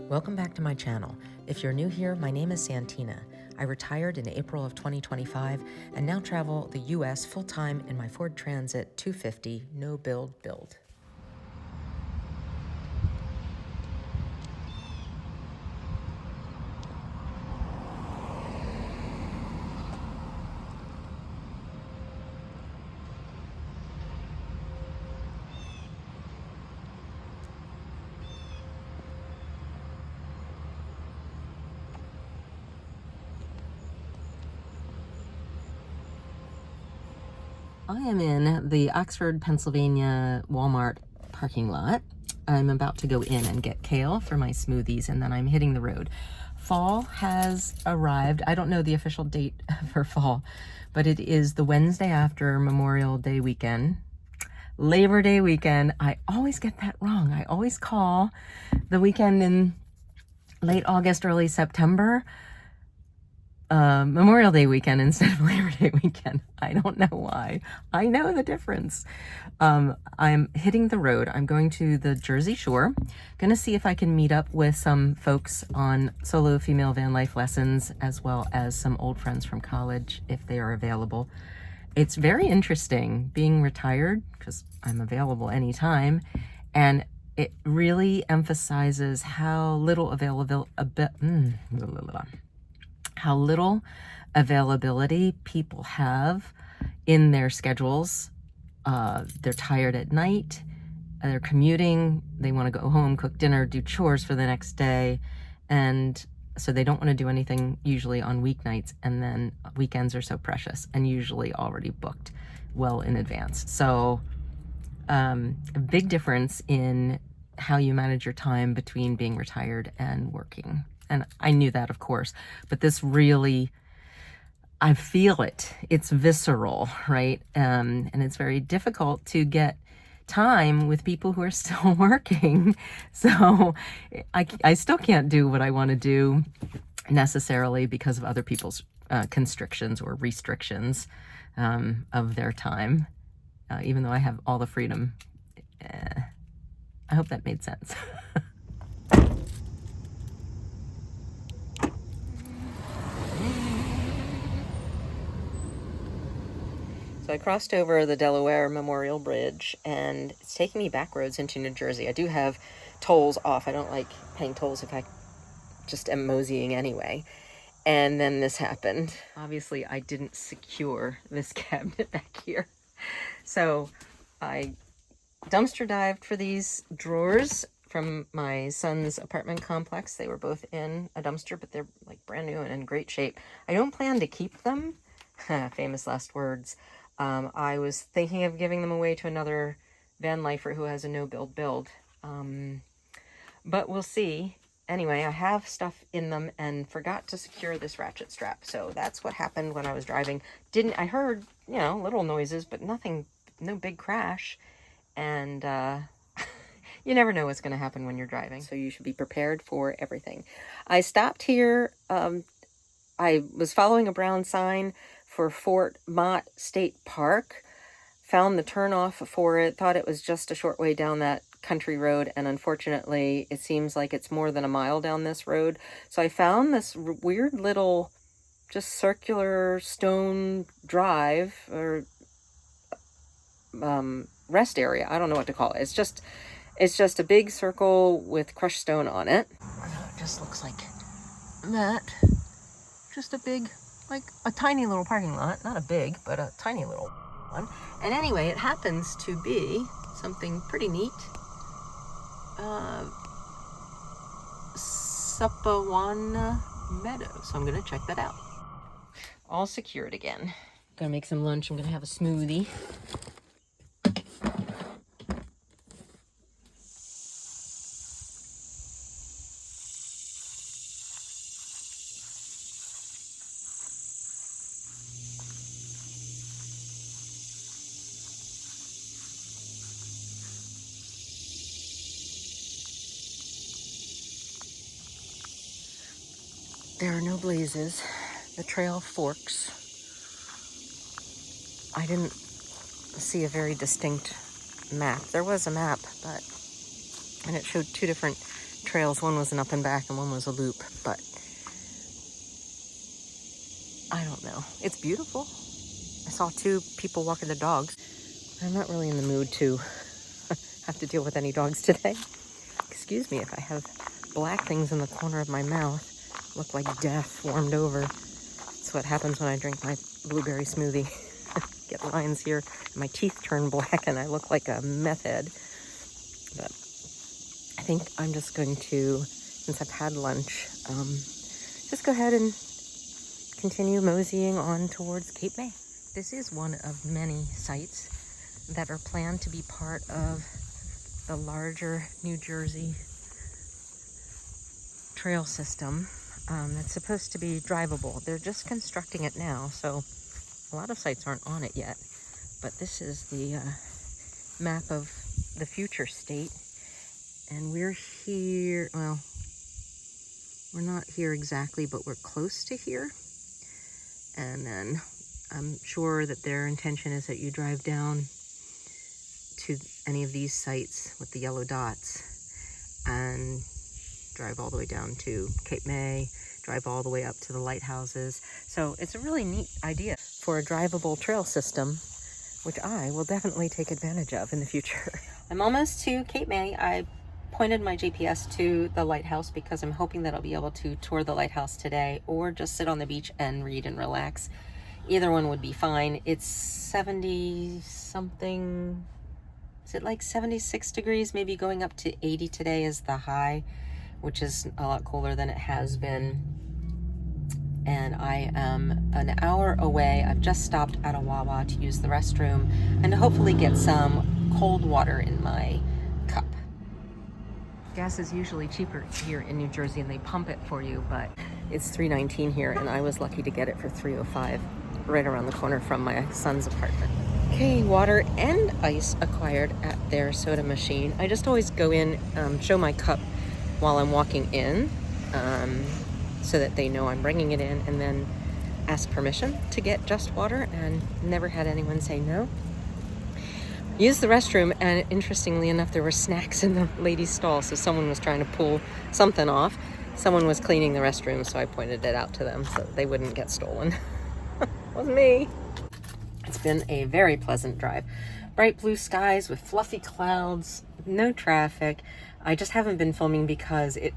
Welcome back to my channel. If you're new here, my name is Santina. I retired in April of 2025 and now travel the US full-time in my Ford Transit 250 no-build. I am in the Oxford, Pennsylvania Walmart parking lot. I'm about to go in and get kale for my smoothies, and then I'm hitting the road. Fall has arrived. I don't know the official date for fall, but it is the Wednesday after Memorial Day weekend. Labor Day weekend. I always get that wrong. I always call the weekend in late August, early September Memorial Day weekend instead of Labor Day weekend. I don't know why. I know the difference. I'm hitting the road. I'm going to the Jersey Shore. Gonna see if I can meet up with some folks on solo female van life lessons, as well as some old friends from college if they are available. It's very interesting being retired because I'm available anytime, and it really emphasizes how little availability people have in their schedules. They're tired at night, they're commuting, they want to go home, cook dinner, do chores for the next day, and so they don't want to do anything usually on weeknights, and then weekends are so precious and usually already booked well in advance. So a big difference in how you manage your time between being retired and working. And I knew that, of course, but this really, I feel it. It's visceral, right? And it's very difficult to get time with people who are still working. So I still can't do what I want to do necessarily because of other people's constrictions or restrictions of their time, even though I have all the freedom. I hope that made sense. So I crossed over the Delaware Memorial Bridge, and it's taking me back roads into New Jersey. I do have tolls off. I don't like paying tolls if I just am moseying anyway. And then this happened. Obviously, I didn't secure this cabinet back here. So I dumpster dived for these drawers from my son's apartment complex. They were both in a dumpster, but they're like brand new and in great shape. I don't plan to keep them. Famous last words. I was thinking of giving them away to another van lifer who has a no-build build. But we'll see. Anyway, I have stuff in them and forgot to secure this ratchet strap. So that's what happened when I was driving. I heard, little noises, but nothing, no big crash. And you never know what's going to happen when you're driving. So you should be prepared for everything. I stopped here. I was following a brown sign for Fort Mott State Park, found the turnoff for it, thought it was just a short way down that country road, and unfortunately it seems like it's more than a mile down this road. So I found this weird little just circular stone drive or rest area. I don't know what to call it. It's just a big circle with crushed stone on it. It just looks like that. Just a big, like a tiny little parking lot. Not a big, but a tiny little one. And anyway, it happens to be something pretty neat. Suppawana Meadow. So I'm going to check that out. All secured again. Gonna make some lunch. I'm going to have a smoothie. There are no blazes. The trail forks. I didn't see a very distinct map. There was a map, and it showed two different trails. One was an up and back and one was a loop, but I don't know. It's beautiful. I saw 2 people walking their dogs. I'm not really in the mood to have to deal with any dogs today. Excuse me if I have black things in the corner of my mouth. Look like death warmed over. That's what happens when I drink my blueberry smoothie. Get lines here, and my teeth turn black, and I look like a meth head. But I think I'm just going to, since I've had lunch, just go ahead and continue moseying on towards Cape May. This is one of many sites that are planned to be part of the larger New Jersey trail system that's supposed to be drivable. They're just constructing it now, so a lot of sites aren't on it yet. But this is the map of the future state. And we're here, well, we're not here exactly, but we're close to here. And then I'm sure that their intention is that you drive down to any of these sites with the yellow dots and drive all the way down to Cape May, drive all the way up to the lighthouses. So it's a really neat idea for a drivable trail system, which I will definitely take advantage of in the future. I'm almost to Cape May. I pointed my GPS to the lighthouse because I'm hoping that I'll be able to tour the lighthouse today or just sit on the beach and read and relax. Either one would be fine. It's 70 something. Is it like 76 degrees? Maybe going up to 80 today is the high, which is a lot cooler than it has been. And I am an hour away. I've just stopped at a Wawa to use the restroom and to hopefully get some cold water in my cup. Gas is usually cheaper here in New Jersey and they pump it for you, but it's $3.19 here and I was lucky to get it for $3.05 right around the corner from my son's apartment. Okay, water and ice acquired at their soda machine. I just always go in, show my cup while I'm walking in, so that they know I'm bringing it in, and then ask permission to get just water, and never had anyone say no. Used the restroom, and interestingly enough, there were snacks in the ladies' stall, so someone was trying to pull something off. Someone was cleaning the restroom, so I pointed it out to them so they wouldn't get stolen. Wasn't me. It's been a very pleasant drive. Bright blue skies with fluffy clouds, no traffic. I just haven't been filming because it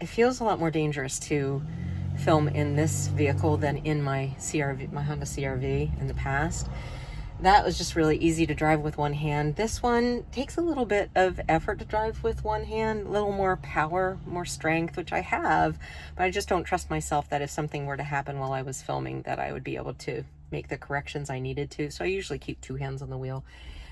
feels a lot more dangerous to film in this vehicle than in my CRV, my Honda CRV in the past. That was just really easy to drive with one hand. This one takes a little bit of effort to drive with one hand, a little more power, more strength, which I have, but I just don't trust myself that if something were to happen while I was filming that I would be able to make the corrections I needed to. So I usually keep 2 hands on the wheel.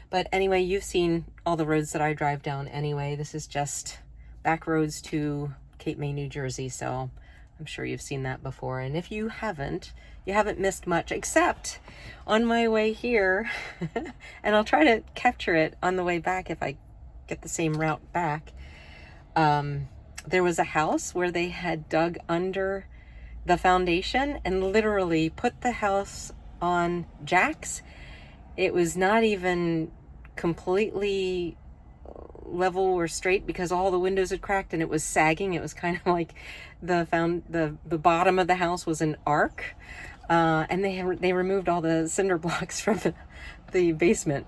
But anyway, you've seen all the roads that I drive down anyway. This is just back roads to Cape May, New Jersey. So I'm sure you've seen that before. And if you haven't missed much, except on my way here, and I'll try to capture it on the way back if I get the same route back. There was a house where they had dug under the foundation and literally put the house on jacks. It was not even completely level or straight because all the windows had cracked and it was sagging. It was kind of like the bottom of the house was an arc, and they removed all the cinder blocks from the basement.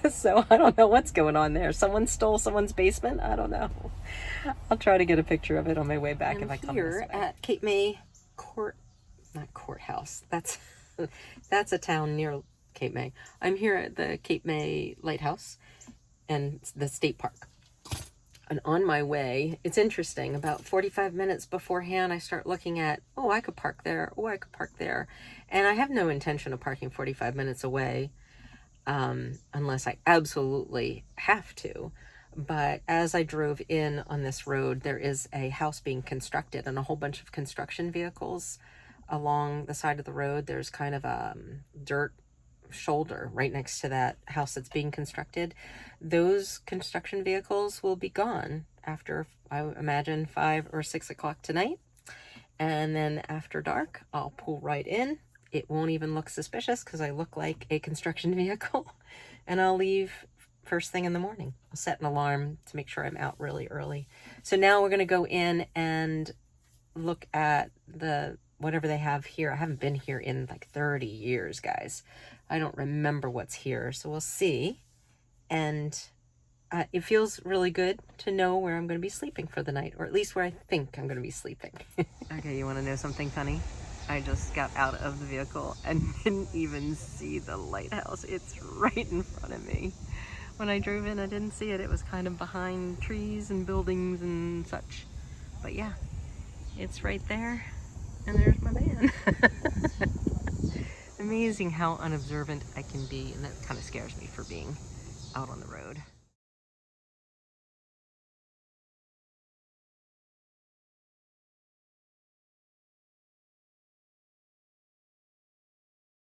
So I don't know what's going on there. Someone stole someone's basement. I don't know. I'll try to get a picture of it on my way back if I come here this way. At Cape May not courthouse. That's a town near Cape May. I'm here at the Cape May Lighthouse and the state park. And on my way, it's interesting, about 45 minutes beforehand, I start looking at, oh, I could park there. Oh, I could park there. And I have no intention of parking 45 minutes away, unless I absolutely have to. But as I drove in on this road, there is a house being constructed and a whole bunch of construction vehicles along the side of the road. There's kind of a dirt shoulder right next to that house that's being constructed. Those construction vehicles will be gone after, I imagine, 5 or 6 o'clock tonight. And then after dark, I'll pull right in. It won't even look suspicious because I look like a construction vehicle. And I'll leave first thing in the morning. I'll set an alarm to make sure I'm out really early. So now we're going to go in and look at the whatever they have here. I haven't been here in like 30 years, guys. I don't remember what's here. So we'll see. And it feels really good to know where I'm going to be sleeping for the night, or at least where I think I'm going to be sleeping. Okay, you want to know something funny? I just got out of the vehicle and didn't even see the lighthouse. It's right in front of me. When I drove in, I didn't see it. It was kind of behind trees and buildings and such. But yeah, it's right there. And there's my van. Amazing how unobservant I can be, and that kind of scares me for being out on the road.